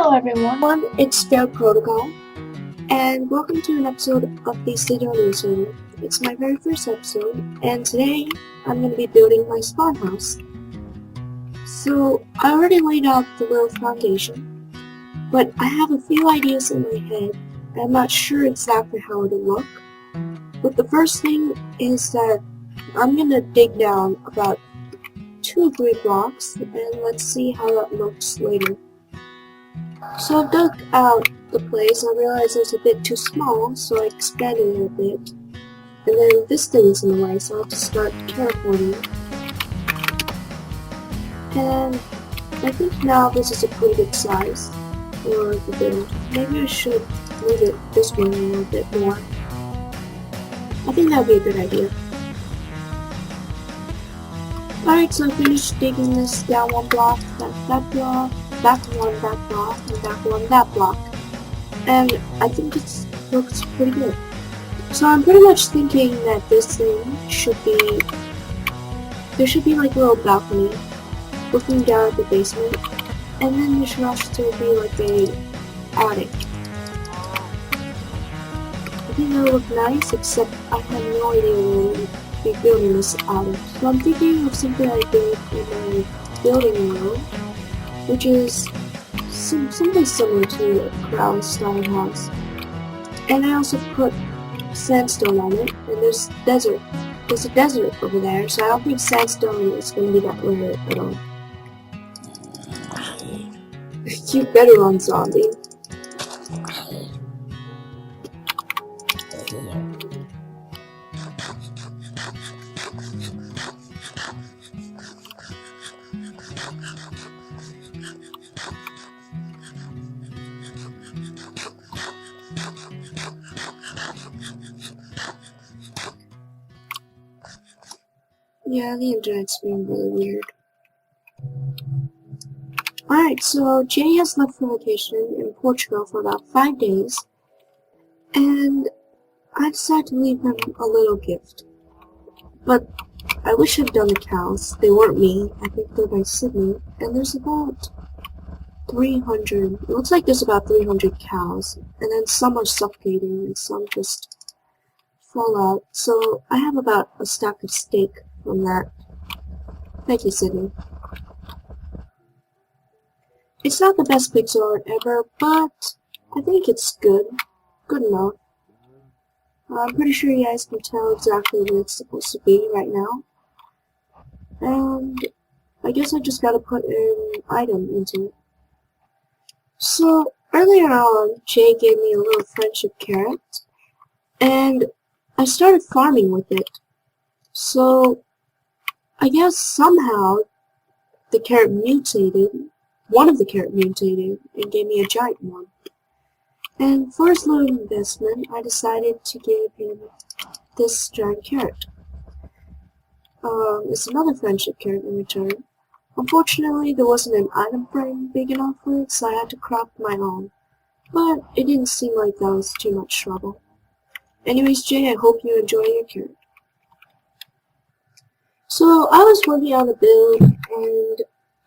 Hello everyone, it's FailedProtocol, and welcome to an episode of the Cydonia server. It's my very first episode, and today I'm going to be building my spawn house. So, I already laid out the little foundation, but I have a few ideas in my head, and I'm not sure exactly how it'll look. But the first thing is that I'm going to dig down about 2 or 3 blocks, and let's see how that looks later. So I've dug out the place, I realized it was a bit too small, so I expanded it a bit. And then this thing's in the way, so I have to start terraforming. And I think now this is a pretty good size for the build. Maybe I should move it this way a little bit more. I think that would be a good idea. Alright, so I finished digging this down 1 block, back that block, back 1 that block, and back 1 that block. And I think it looks pretty good. So I'm pretty much thinking that this thing should be, there should be like a little balcony looking down at the basement, and then there should also be like a attic. I think that would look nice, except I have no idea where we'll be building this attic. So I'm thinking of something I did in my building world, which is something similar to a crown style house. And I also put sandstone on it, and there's desert. There's a desert over there, so I don't think sandstone is going to be that rare at all. You better run, zombie. Yeah, the internet's being really weird. Alright, so Jay has left for vacation in Portugal for about 5 days, and I decided to leave him a little gift. But I wish I'd done the cows. They weren't me. I think they're by Sydney, and there's about 300, it looks like there's about 300 cows, and then some are suffocating and some just fall out. So I have about a stack of steak from that. Thank you, Sydney. It's not the best pixel art ever, but I think it's good. Good enough. I'm pretty sure you guys can tell exactly where it's supposed to be right now. And I guess I just gotta put an item into it. So, earlier on, Jay gave me a little friendship carrot, and I started farming with it. So, I guess somehow the carrot mutated, one of the carrot mutated, and gave me a giant one. And for his little investment, I decided to give him this giant carrot. It's another friendship carrot in return. Unfortunately, there wasn't an item frame big enough for it, so I had to craft my own. But it didn't seem like that was too much trouble. Anyways, Jay, I hope you enjoy your carrot. So, I was working on a build, and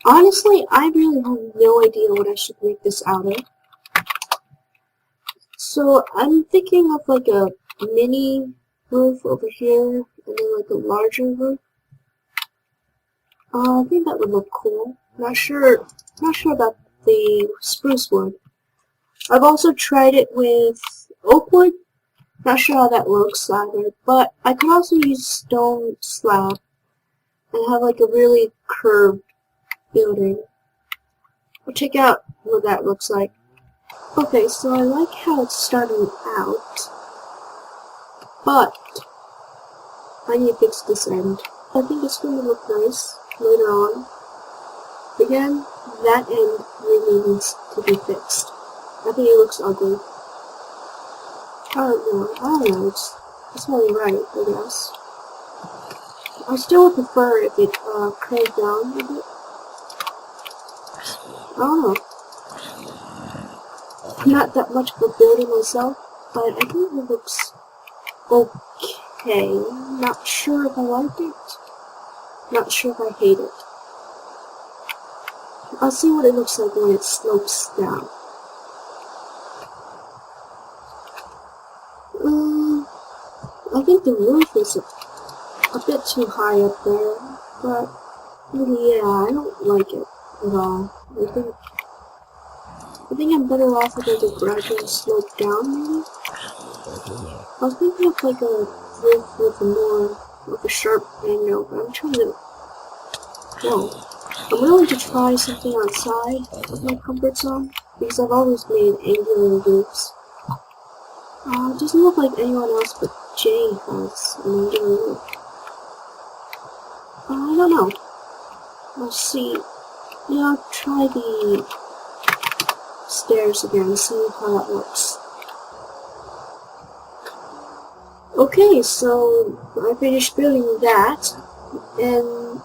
honestly, I really have no idea what I should make this out of. So, I'm thinking of like a mini roof over here, and then like a larger roof. I think that would look cool. Not sure about the spruce wood. I've also tried it with oak wood. Not sure how that looks either, but I could also use stone slab and have like a really curved building. We'll check out what that looks like. Okay, so I like how it's starting out, but I need to fix this end. I think it's going to look nice later on. Again, that end really needs to be fixed. I think it looks ugly. I don't know, it's only right, I guess. I still would prefer if it curved down a bit. I don't know. I'm not that much of a builder myself, but I think it looks okay. Not sure if I like it. Not sure if I hate it. I'll see what it looks like when it slopes down. I think the roof is a bit too high up there, but yeah, I don't like it at all. I think I'm better off with like a gradual slope down, maybe? I was thinking of like a roof with a more of a sharp angle, but I'm trying to... Whoa. I'm willing to try something outside of my comfort zone, because I've always made angular roofs. It doesn't look like anyone else but Jay has an angular roof. I don't know. I'll see. Yeah, I'll try the stairs again, see how that works. Okay, so I finished building that, and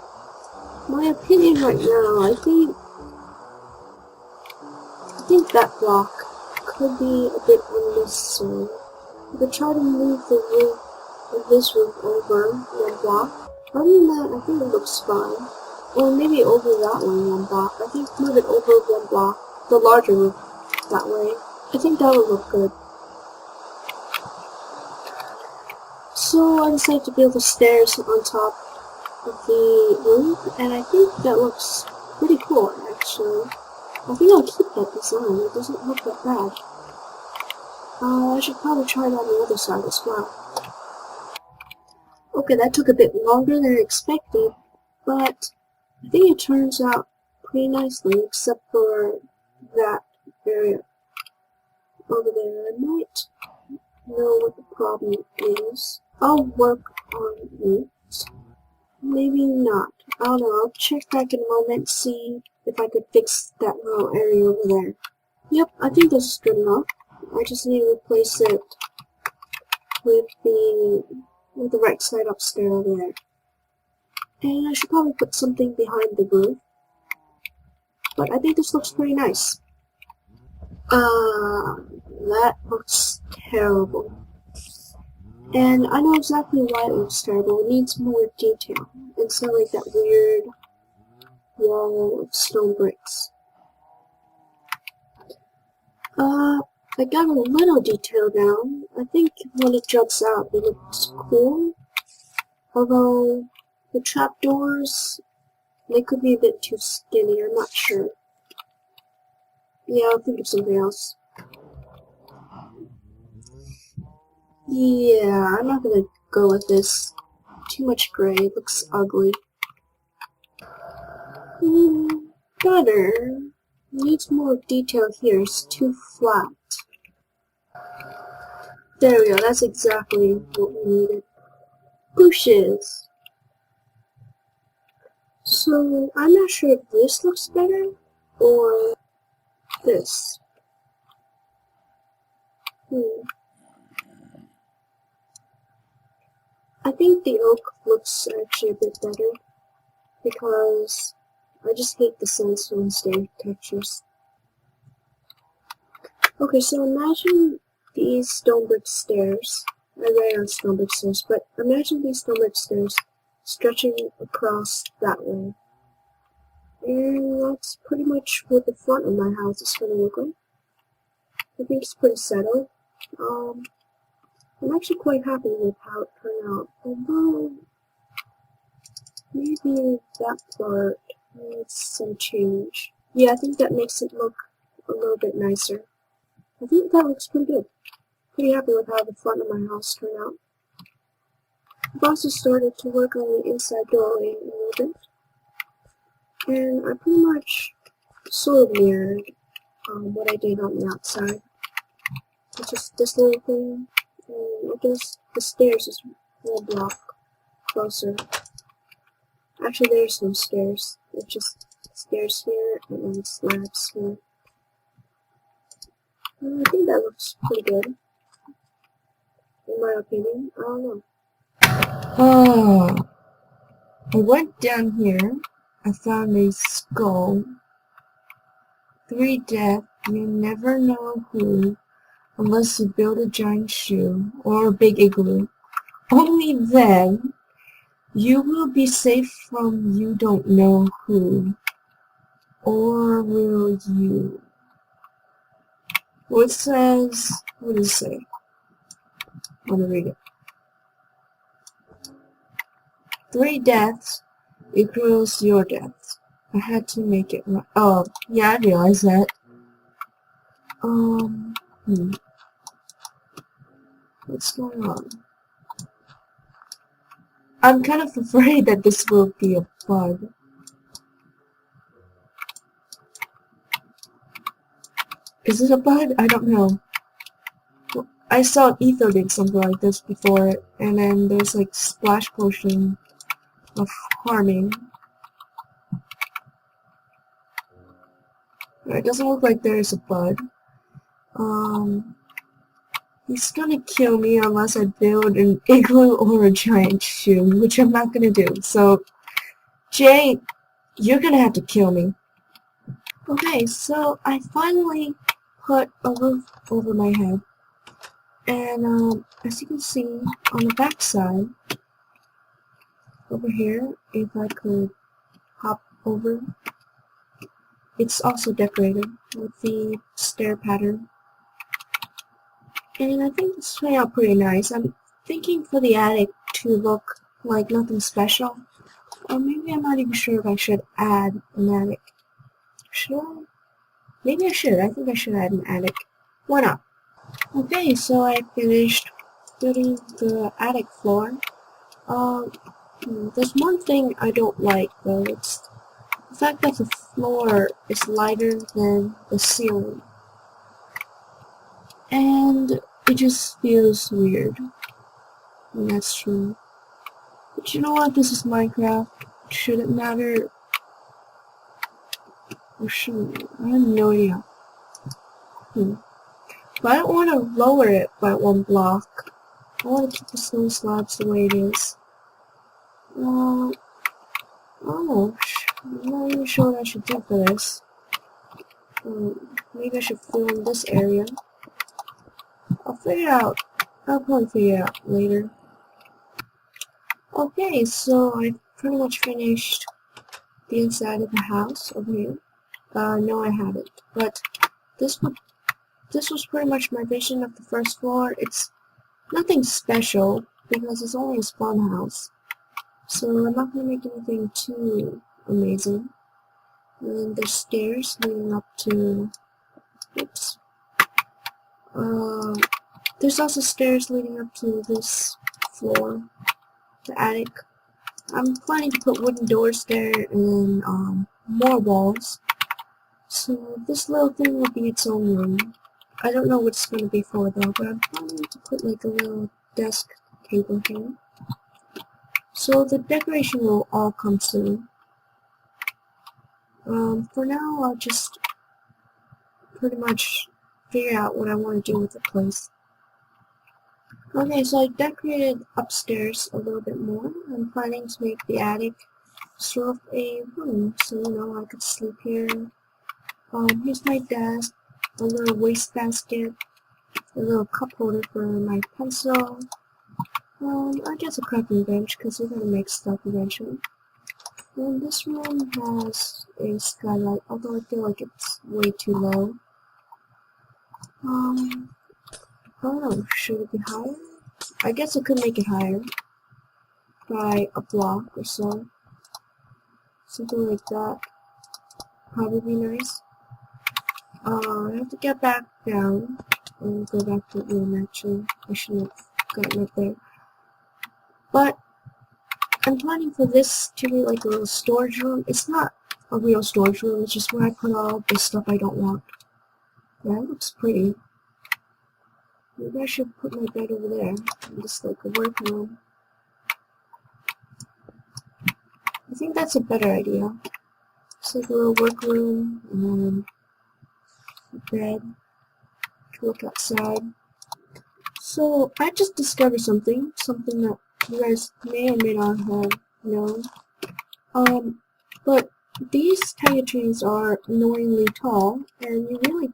my opinion right now, I think that block could be a bit unnecessary. I could try to move the roof of this roof over one block. Other than that, I think it looks fine. Or maybe over that one block. I think move it over one block, the larger roof, that way. I think that would look good. So I decided to build the stairs on top of the roof, and I think that looks pretty cool, actually. I think I'll keep that design. It doesn't look that bad. I should probably try it on the other side as well. Okay, that took a bit longer than expected, but I think it turns out pretty nicely, except for that area over there. I might know what the problem is. I'll work on it. Maybe not. I don't know. I'll check back in a moment, see if I could fix that little area over there. Yep, I think this is good enough. I just need to replace it with the right side upstairs over there. And I should probably put something behind the roof. But I think this looks pretty nice. That looks terrible. And I know exactly why it looks terrible. It needs more detail, instead of like that weird wall of stone bricks. I got a little detail down. I think when it jumps out, it looks cool. Although, the trapdoors, they could be a bit too skinny, I'm not sure. Yeah, I'll think of something else. Yeah, I'm not gonna go with this. Too much gray, it looks ugly. Better. Needs more detail here, it's too flat. There we go, that's exactly what we needed. Bushes. So, I'm not sure if this looks better, or this. I think the oak looks actually a bit better, because I just hate the sandstone textures. Okay, so imagine these stone brick stairs. I ran on stone brick stairs, but imagine these stone brick stairs stretching across that way. And that's pretty much what the front of my house is going to look like. I think it's pretty settled. I'm actually quite happy with how it turned out, although maybe that part needs some change. Yeah, I think that makes it look a little bit nicer. I think that looks pretty good. Pretty happy with how the front of my house turned out. I've also started to work on the inside doorway a little bit, and I pretty much sort of mirrored what I did on the outside. It's just this little thing. And I guess the stairs is one block closer. Actually, there's no stairs. It's just stairs here and then slabs here. I think that looks pretty good, in my opinion. I don't know. I went down here. I found a skull. 3 death. You never know who. Unless you build a giant shoe or a big igloo. Only then you will be safe from you don't know who. Or will you? Well, it says, what does it say? I'm gonna read it. 3 deaths equals your deaths. I had to make it right. Oh, yeah, I realized that. What's going on? I'm kind of afraid that this will be a bug. Is it a bug? I don't know. I saw Ether did something like this before, and then there's like splash potion of harming. It doesn't look like there is a bug. He's gonna kill me unless I build an igloo or a giant shoe, which I'm not gonna do. So, Jay, you're gonna have to kill me. Okay, so I finally put a roof over my head. And, as you can see, on the back side, over here, if I could hop over, it's also decorated with the stair pattern. And I think this turned out pretty nice. I'm thinking for the attic to look like nothing special. Or maybe I'm not even sure if I should add an attic. Should I? Maybe I should. I think I should add an attic. Why not? Okay, so I finished putting the attic floor. There's one thing I don't like though. It's the fact that the floor is lighter than the ceiling. And it just feels weird. And that's true. But you know what? This is Minecraft. Should it matter? Or shouldn't it? I have no idea. But I don't want to lower it by 1 block. I want to keep the snow slabs the way it is. Oh, I'm not even sure what I should do for this. Maybe I should fill in this area. I'll figure it out. I'll probably figure it out later. Okay, so I've pretty much finished the inside of the house over here. No, I haven't. But this was pretty much my vision of the first floor. It's nothing special because it's only a spawn house. So I'm not going to make anything too amazing. And there's stairs leading up to... Oops. There's also stairs leading up to this floor, the attic. I'm planning to put wooden doors there and more walls. So this little thing will be its own room. I don't know what it's going to be for though, but I'm planning to put like a little desk table here. So the decoration will all come soon. For now, I'll just pretty much figure out what I want to do with the place. Okay, so I decorated upstairs a little bit more. I'm planning to make the attic sort of a room, so you know I could sleep here. Here's my desk, a little wastebasket, a little cup holder for my pencil. I guess a crafting bench because we're gonna make stuff eventually. And this room has a skylight, although I feel like it's way too low. I don't know, should it be higher? I guess I could make it higher by a block or so. Something like that. Probably be nice. I have to get back down and go back to the room actually. I shouldn't have gotten up there. But I'm planning for this to be like a little storage room. It's not a real storage room, it's just where I put all the stuff I don't want. Yeah, it looks pretty. Maybe I should put my bed over there. Just like a work room. I think that's a better idea. It's like a little work room and then a bed to look outside. So I just discovered something that you guys may or may not have known. But these tiger trees are annoyingly tall, and you really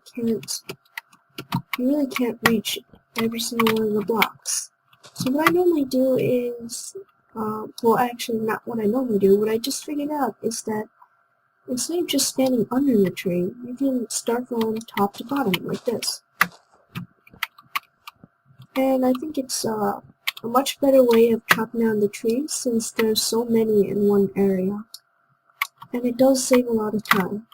can't reach every single one of the blocks. So what I normally do is, well actually not what I normally do, what I just figured out is that instead of just standing under the tree, you can start from top to bottom, like this. And I think it's a much better way of chopping down the trees since there's so many in one area. And it does save a lot of time.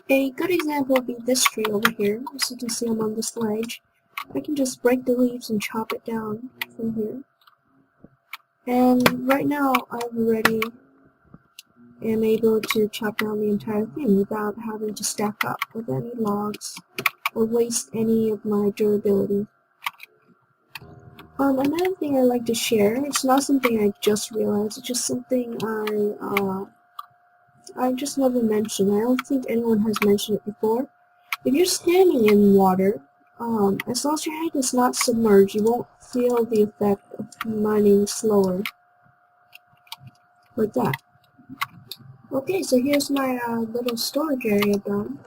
A good example would be this tree over here. As you can see, I'm on this ledge. I can just break the leaves and chop it down from here. And right now, I've already am able to chop down the entire thing without having to stack up with any logs or waste any of my durability. Another thing I'd like to share, it's not something I just realized, it's just something I just never mentioned. I don't think anyone has mentioned it before. If you're standing in water, as long as your head is not submerged, you won't feel the effect of mining slower. Like that. Okay, so here's my little storage area done.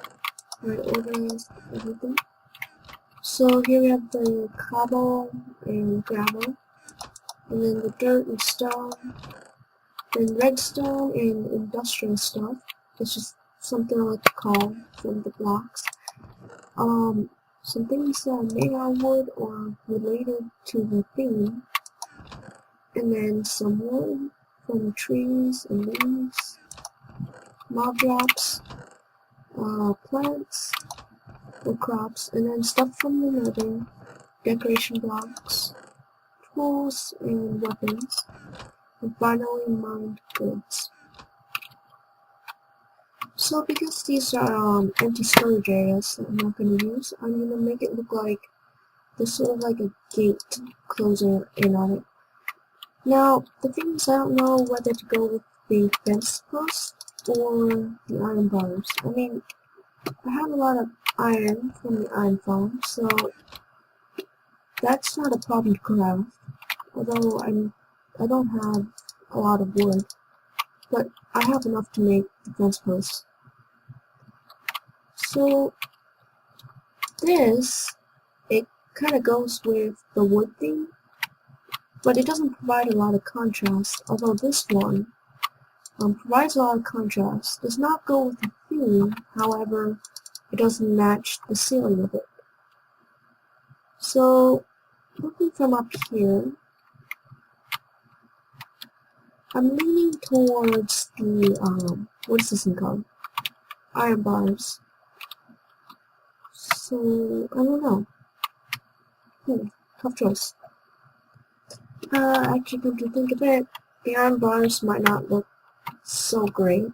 I organized everything. So here we have the cobble and gravel, and then the dirt and stone, then redstone and industrial stuff. It's just something I like to call from the blocks. Some things that are made out of wood or related to the theme, and then some wood from trees and leaves, mob drops, plants or crops, and then stuff from the nether, decoration blocks, tools and weapons, and finally mined goods. So because these are empty storage areas that I'm not going to use, I'm going to make it look like there's sort of like a gate closer in on it. Now, the thing is, I don't know whether to go with the fence post or the iron bars. I mean, I have a lot of iron from the iron farm, so that's not a problem to craft, although I don't have a lot of wood, but I have enough to make the fence posts. So this, it kind of goes with the wood theme, but it doesn't provide a lot of contrast, although this one provides a lot of contrast. Does not go with the theme, however, it doesn't match the ceiling of it. So, looking from up here, I'm leaning towards the, what is this thing called? Iron bars. So, I don't know. Tough choice. Actually, come to think of it, the iron bars might not look so great.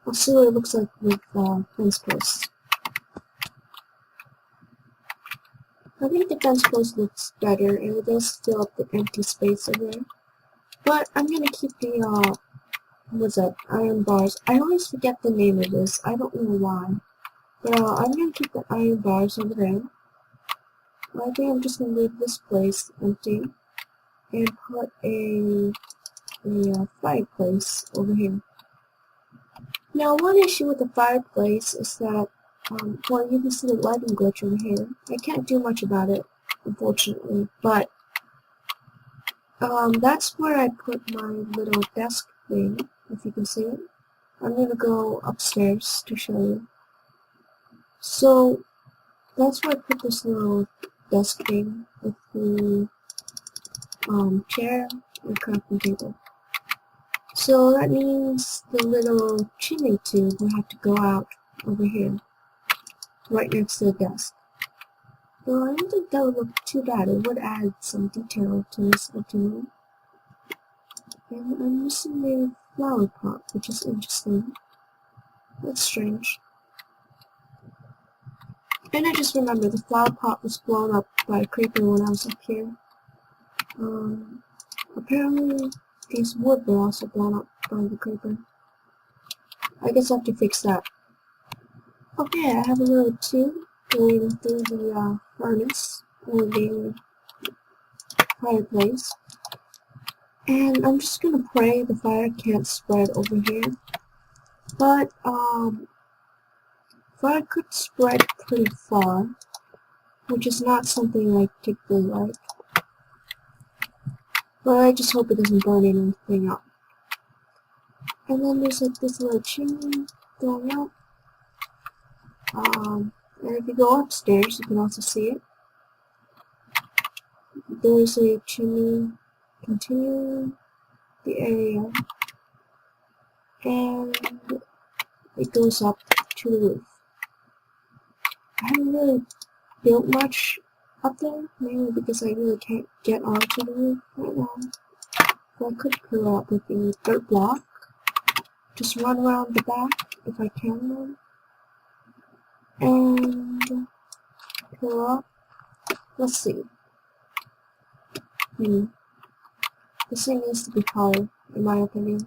I'll see what it looks like with fence posts. I think the fence post looks better, and it does fill up the empty space over there. But I'm gonna keep the, what's that, iron bars. I always forget the name of this, I don't know why. But I'm gonna keep the iron bars over there. I think I'm just gonna leave this place empty and put a fireplace over here. Now, one issue with the fireplace is that, well, you can see the lighting glitch over here. I can't do much about it, unfortunately, but that's where I put my little desk thing, if you can see it. I'm gonna go upstairs to show you. So, that's where I put this little desk thing with the chair and crafting table. So that means the little chimney tube will have to go out over here, right next to the desk. Well, I don't think that would look too bad. It would add some detail to this looking room. And I'm missing a flower pot, which is interesting. That's strange. And I just remember the flower pot was blown up by a creeper when I was up here. Apparently these wood were also blown up by the creeper. I guess I have to fix that. Okay, I have a little tube going through the furnace, or the fireplace. And I'm just gonna pray the fire can't spread over here. But, fire could spread pretty far, which is not something I particularly like. But I just hope it doesn't burn anything up. And then there's like this little chimney going up. And if you go upstairs, you can also see it. there's a chimney continuing the area, and it goes up to the roof. I haven't really built much up there, mainly because I really can't get onto the roof right now. But I could curl up with a dirt block, just run around the back if I can, and curl up. Let's see. This thing needs to be taller, in my opinion.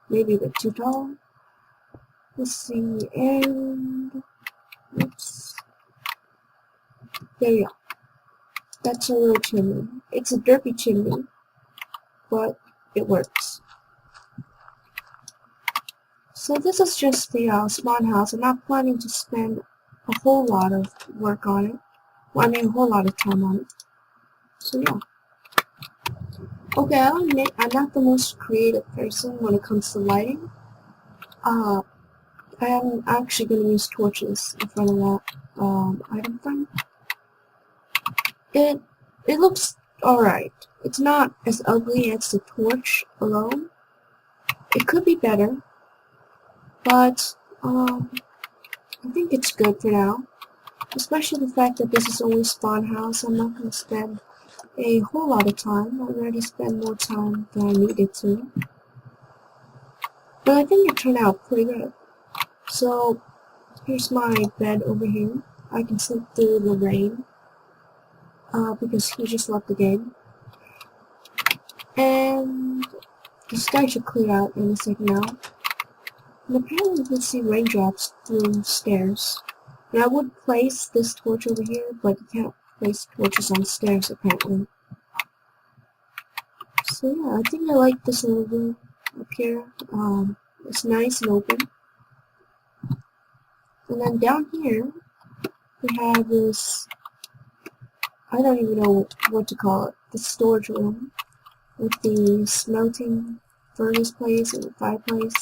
Maybe a bit too tall. Let's see, and oops. There we go. That's a little chimney. It's a derpy chimney, but it works. So this is just the spawn house. I'm not planning to spend a whole lot of work on it. Well, I mean a whole lot of time on it. So yeah. Okay, I'll admit I'm not the most creative person when it comes to lighting. I am actually going to use torches in front of that item frame. It looks alright. It's not as ugly as the torch alone. It could be better, but I think it's good for now. Especially the fact that this is only spawn house. I'm not going to spend a whole lot of time. I already spent more time than I needed to. But I think it turned out pretty good. So here's my bed over here. I can sleep through the rain because he just left the game. And the sky should clear out in a second now. And apparently you can see raindrops through stairs. And I would place this torch over here, but you can't place torches on stairs apparently. So yeah, I think I like this little room up here. It's nice and open. And then down here, we have this, I don't even know what to call it, the storage room with the smelting furnace place and the fireplace.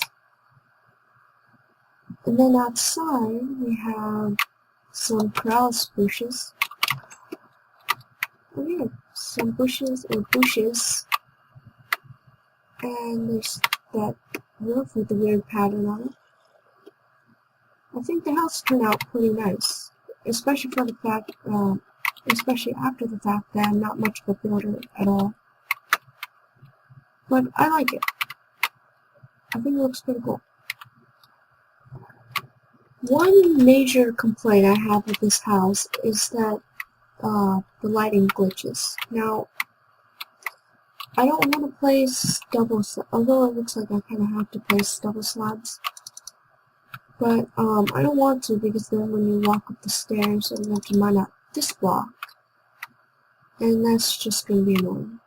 And then outside, we have some corrals bushes. Oh yeah, some bushes. And there's that roof with the weird pattern on it. I think the house turned out pretty nice, especially for the fact, especially after the fact that I'm not much of a builder at all. But I like it. I think it looks pretty cool. One major complaint I have with this house is that the lighting glitches. Now, I don't want to place double slabs, although it looks like I kind of have to place double slabs. But I don't want to, because then when you walk up the stairs, I'm going to mine out this block. And that's just going to be annoying.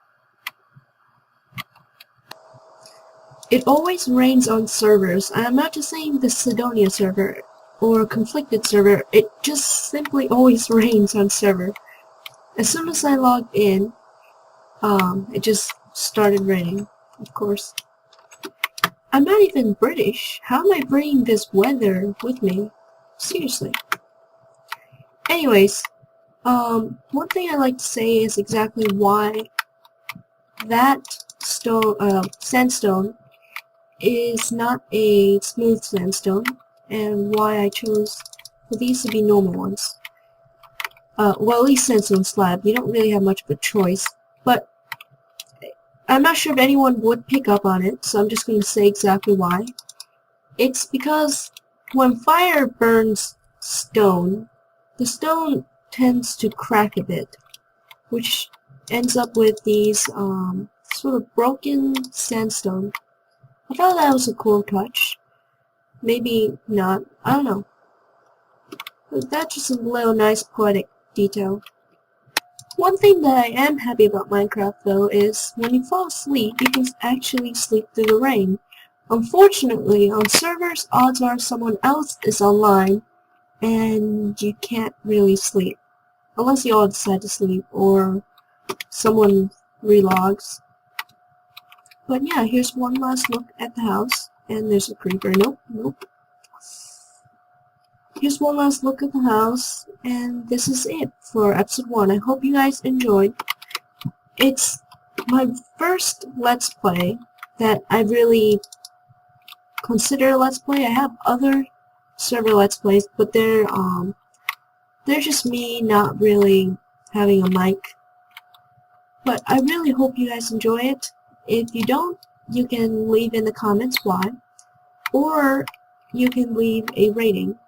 It always rains on servers. I'm not just saying the Cydonia server or a conflicted server. It just simply always rains on server. As soon as I logged in, it just started raining, of course. I'm not even British. How am I bringing this weather with me? Seriously. Anyways, one thing I like to say is exactly why that sandstone is not a smooth sandstone, and why I chose for these to be normal ones. Well, at least sandstone slab. You don't really have much of a choice, but I'm not sure if anyone would pick up on it, so I'm just going to say exactly why. It's because when fire burns stone, the stone tends to crack a bit, which ends up with these sort of broken sandstone. I thought that was a cool touch. Maybe not. I don't know. But that's just a little nice poetic detail. One thing that I am happy about Minecraft, though, is when you fall asleep, you can actually sleep through the rain. Unfortunately, on servers, odds are someone else is online, and you can't really sleep. Unless you all decide to sleep, or someone relogs. But yeah, here's one last look at the house, and there's a creeper. Nope. here's one last look at the house, and this is it for episode 1. I hope you guys enjoyed. It's my first Let's Play that I really consider a Let's Play. I have other server Let's Plays, but they're just me not really having a mic. But I really hope you guys enjoy it. If you don't, you can leave in the comments why, or you can leave a rating.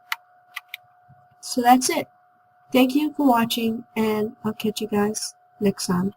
So that's it. Thank you for watching, and I'll catch you guys next time.